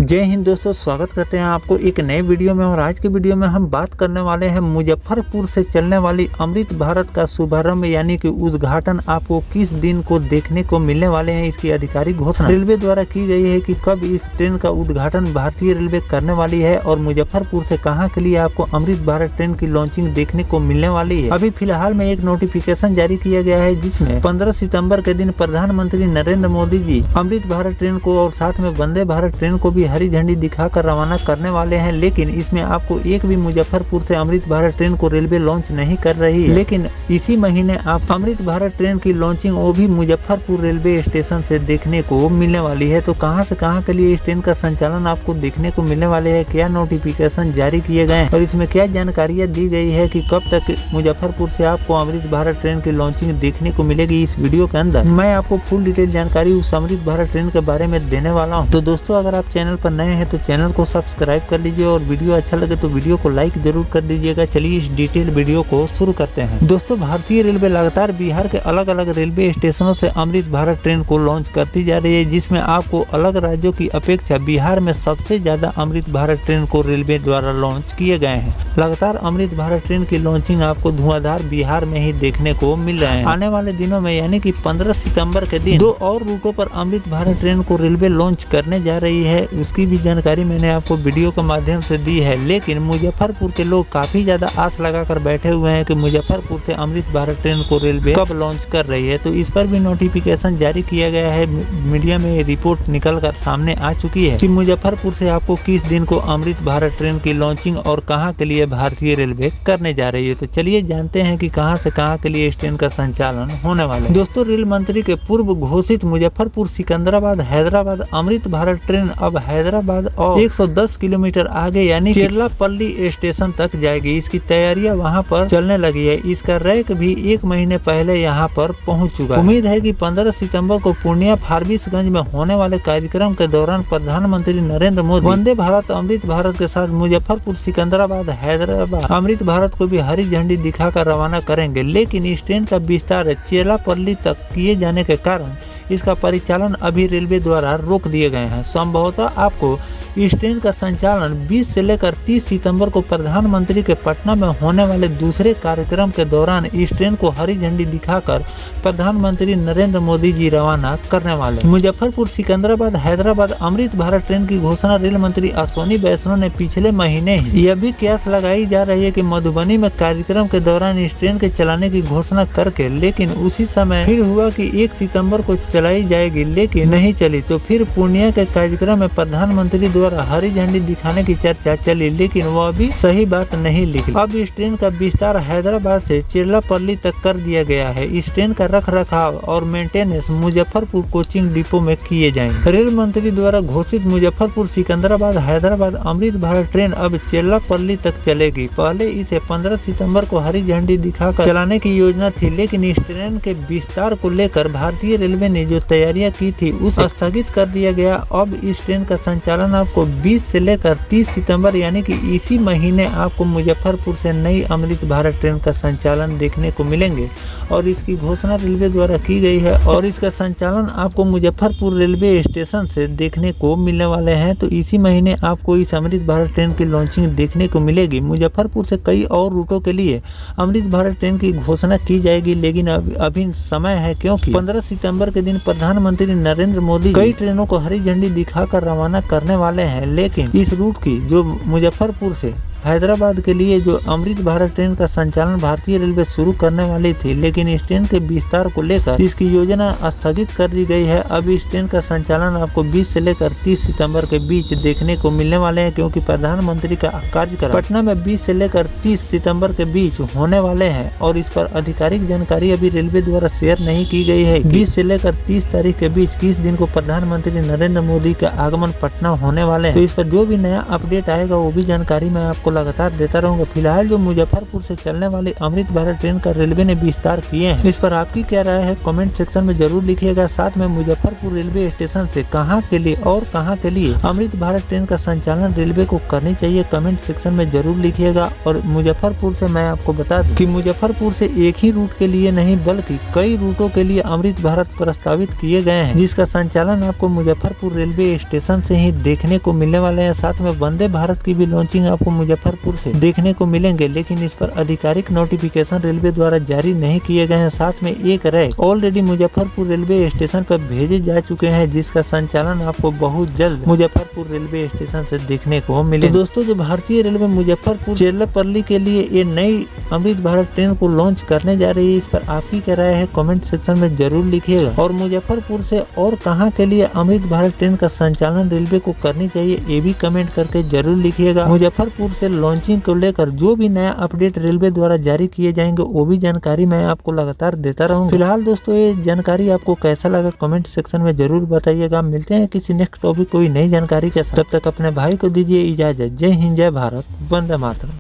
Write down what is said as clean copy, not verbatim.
जय हिंद दोस्तों, स्वागत करते हैं आपको एक नए वीडियो में। और आज के वीडियो में हम बात करने वाले हैं मुजफ्फरपुर से चलने वाली अमृत भारत का शुभारंभ यानी कि उद्घाटन आपको किस दिन को देखने को मिलने वाले हैं। इसकी आधिकारिक घोषणा रेलवे द्वारा की गई है कि कब इस ट्रेन का उद्घाटन भारतीय रेलवे करने वाली है और मुजफ्फरपुर से कहां के लिए आपको अमृत भारत ट्रेन की लॉन्चिंग देखने को मिलने वाली है। अभी फिलहाल में एक नोटिफिकेशन जारी किया गया है जिसमें 15 सितम्बर के दिन प्रधानमंत्री नरेंद्र मोदी जी अमृत भारत ट्रेन को और साथ में वंदे भारत ट्रेन को भी हरी झंडी दिखाकर रवाना करने वाले हैं। लेकिन इसमें आपको एक भी मुजफ्फरपुर से अमृत भारत ट्रेन को रेलवे लॉन्च नहीं कर रही है। लेकिन इसी महीने आप अमृत भारत ट्रेन की लॉन्चिंग वो भी मुजफ्फरपुर रेलवे स्टेशन से देखने को मिलने वाली है। तो कहां से कहां के लिए इस ट्रेन का संचालन आपको देखने को मिलने वाले है, क्या नोटिफिकेशन जारी किए गए हैं और इसमें क्या जानकारियां दी गई है कि कब तक मुजफ्फरपुर से आपको अमृत भारत ट्रेन की लॉन्चिंग देखने को मिलेगी। इस वीडियो के अंदर मैं आपको फुल डिटेल जानकारी उस अमृत भारत ट्रेन के बारे में देने वाला हूँ। तो दोस्तों, अगर आप चैनल पर नए हैं तो चैनल को सब्सक्राइब कर लीजिए और वीडियो अच्छा लगे तो वीडियो को लाइक जरूर कर दीजिएगा। चलिए इस डिटेल वीडियो को शुरू करते हैं। दोस्तों, भारतीय रेलवे लगातार बिहार के अलग अलग रेलवे स्टेशनों से अमृत भारत ट्रेन को लॉन्च करती जा रही है, जिसमें आपको अलग राज्यों की अपेक्षा बिहार में सबसे ज्यादा अमृत भारत ट्रेन को रेलवे द्वारा लॉन्च किए गए हैं। लगातार अमृत भारत ट्रेन की लॉन्चिंग आपको धुआंधार बिहार में ही देखने को मिल रहे हैं। आने वाले दिनों में यानी कि 15 सितंबर के दिन 2 और रूटों पर अमृत भारत ट्रेन को रेलवे लॉन्च करने जा रही है। उसकी भी जानकारी मैंने आपको वीडियो के माध्यम से दी है। लेकिन मुजफ्फरपुर के लोग काफी ज्यादा आस लगाकर बैठे हुए हैं कि मुजफ्फरपुर से अमृत भारत ट्रेन को रेलवे कब लॉन्च कर रही है। तो इस पर भी नोटिफिकेशन जारी किया गया है। मीडिया में रिपोर्ट निकल कर सामने आ चुकी है कि मुजफ्फरपुर से आपको किस दिन को अमृत भारत ट्रेन की लॉन्चिंग और कहां के लिए भारतीय रेलवे करने जा रही है। तो चलिए जानते हैं कि कहां से कहां के लिए इस ट्रेन का संचालन होने वाला है। दोस्तों, रेल मंत्री के पूर्व घोषित मुजफ्फरपुर सिकंदराबाद हैदराबाद अमृत भारत ट्रेन अब हैदराबाद और 110 किलोमीटर आगे यानी चेरलापल्ली स्टेशन तक जाएगी। इसकी तैयारियां वहां पर चलने लगी है। इसका रैक भी 1 महीने पहले यहां पर पहुंच चुका है। उम्मीद है कि 15 सितंबर को पूर्णिया फारबिसगंज में होने वाले कार्यक्रम के दौरान प्रधानमंत्री नरेंद्र मोदी वंदे भारत अमृत भारत के साथ मुजफ्फरपुर सिकंदराबाद हैदराबाद अमृत भारत को भी हरी झंडी दिखाकर रवाना करेंगे। लेकिन इस ट्रेन का विस्तार चेरलापल्ली तक किए जाने के कारण इसका परिचालन अभी रेलवे द्वारा रोक दिए गए हैं। संभवतः आपको इस ट्रेन का संचालन 20 से लेकर 30 सितंबर को प्रधानमंत्री के पटना में होने वाले दूसरे कार्यक्रम के दौरान इस ट्रेन को हरी झंडी दिखाकर प्रधानमंत्री नरेंद्र मोदी जी रवाना करने वाले। मुजफ्फरपुर सिकंदराबाद हैदराबाद अमृत भारत ट्रेन की घोषणा रेल मंत्री अश्विनी वैष्णव ने पिछले महीने ही यह भी कयास लगाई जा रही है कि मधुबनी में कार्यक्रम के दौरान इस ट्रेन के चलाने की घोषणा करके, लेकिन उसी समय फिर हुआ कि 1 सितम्बर को चलाई जाएगी लेकिन नहीं चली। तो फिर पूर्णिया के कार्यक्रम में प्रधानमंत्री द्वारा हरी झंडी दिखाने की चर्चा चली, लेकिन वह भी सही बात नहीं निकली। अब इस ट्रेन का विस्तार हैदराबाद से चेरलापल्ली तक कर दिया गया है। इस ट्रेन का रख रखाव और मेंटेनेंस मुजफ्फरपुर कोचिंग डिपो में किए जाएंगे। रेल मंत्री द्वारा घोषित मुजफ्फरपुर सिकंदराबाद हैदराबाद अमृत भारत ट्रेन अब चेरलापल्ली तक चलेगी। पहले इसे 15 सितंबर को हरी झंडी दिखाकर चलाने की योजना थी, लेकिन इस ट्रेन के विस्तार को लेकर भारतीय रेलवे ने जो तैयारियां की थी उसे स्थगित कर दिया गया। अब इस ट्रेन का संचालन आपको 20 से लेकर 30 सितंबर यानी कि इसी महीने आपको मुजफ्फरपुर से नई अमृत भारत ट्रेन का संचालन देखने को मिलेंगे और इसकी घोषणा रेलवे द्वारा की गई है और इसका संचालन आपको मुजफ्फरपुर रेलवे स्टेशन से देखने को मिलने वाले हैं। तो इसी महीने आपको इस अमृत भारत ट्रेन की लॉन्चिंग देखने को मिलेगी। मुजफ्फरपुर से कई और रूटों के लिए अमृत भारत ट्रेन की घोषणा की जाएगी, लेकिन अभी समय है क्योंकि 15 सितंबर के दिन प्रधानमंत्री नरेंद्र मोदी कई ट्रेनों को हरी झंडी दिखाकर रवाना करने वाले हैं। लेकिन इस रूट की जो मुजफ्फरपुर से हैदराबाद के लिए जो अमृत भारत ट्रेन का संचालन भारतीय रेलवे शुरू करने वाली थी, लेकिन इस ट्रेन के विस्तार को लेकर इसकी योजना स्थगित कर दी गई है। अब इस ट्रेन का संचालन आपको 20 से लेकर 30 सितंबर के बीच देखने को मिलने वाले हैं, क्योंकि प्रधानमंत्री का कार्यक्रम पटना में 20 से लेकर 30 सितंबर के बीच होने वाले हैं और इस पर आधिकारिक जानकारी अभी रेलवे द्वारा शेयर नहीं की गई है। 20 से लेकर 30 तारीख के बीच किस दिन को प्रधानमंत्री नरेंद्र मोदी का आगमन पटना होने वाले हैं। तो इस पर जो भी नया अपडेट आएगा वो भी जानकारी मैं आपको लगातार देता रहूंगा। फिलहाल जो मुजफ्फरपुर से चलने वाली अमृत भारत ट्रेन का रेलवे ने विस्तार किए हैं, इस पर आपकी क्या राय है कमेंट सेक्शन में जरूर लिखिएगा। साथ में मुजफ्फरपुर रेलवे स्टेशन से कहां के लिए और कहां के लिए अमृत भारत ट्रेन का संचालन रेलवे को करनी चाहिए कमेंट सेक्शन में जरूर लिखिएगा। और मुजफ्फरपुर से मैं आपको बता दूं कि मुजफ्फरपुर से एक ही रूट के लिए नहीं बल्कि कई रूटों के लिए अमृत भारत प्रस्तावित किए गए हैं, जिसका संचालन आपको मुजफ्फरपुर रेलवे स्टेशन से ही देखने को मिलने वाले हैं। साथ में वंदे भारत की भी लॉन्चिंग आपको मुजफ्फरपुर से देखने को मिलेंगे, लेकिन इस पर आधिकारिक नोटिफिकेशन रेलवे द्वारा जारी नहीं किए गए हैं। साथ में एक rack already Muzaffarpur railway station पर भेजे जा चुके हैं, जिसका संचालन आपको बहुत जल्द मुजफ्फरपुर रेलवे स्टेशन से देखने को मिले। तो दोस्तों, जो भारतीय रेलवे मुजफ्फरपुर चेरलापल्ली के लिए ये नई अमृत भारत ट्रेन को लॉन्च करने जा रही है, इस पर आपकी क्या राय है कमेंट सेक्शन में जरूर लिखिएगा। और मुजफ्फरपुर से और कहां के लिए अमृत भारत ट्रेन का संचालन रेलवे को करनी चाहिए ये भी कमेंट करके जरूर लिखिएगा। मुजफ्फरपुर से लॉन्चिंग को लेकर जो भी नया अपडेट रेलवे द्वारा जारी किए जाएंगे वो भी जानकारी मैं आपको लगातार देता रहूंगा। फिलहाल दोस्तों, ये जानकारी आपको कैसा लगा कमेंट सेक्शन में जरूर बताइएगा। मिलते हैं किसी नेक्स्ट टॉपिक कोई नई जानकारी के साथ, तब तक अपने भाई को दीजिए इजाजत। जय हिंद, जय भारत, वंदे मातरम।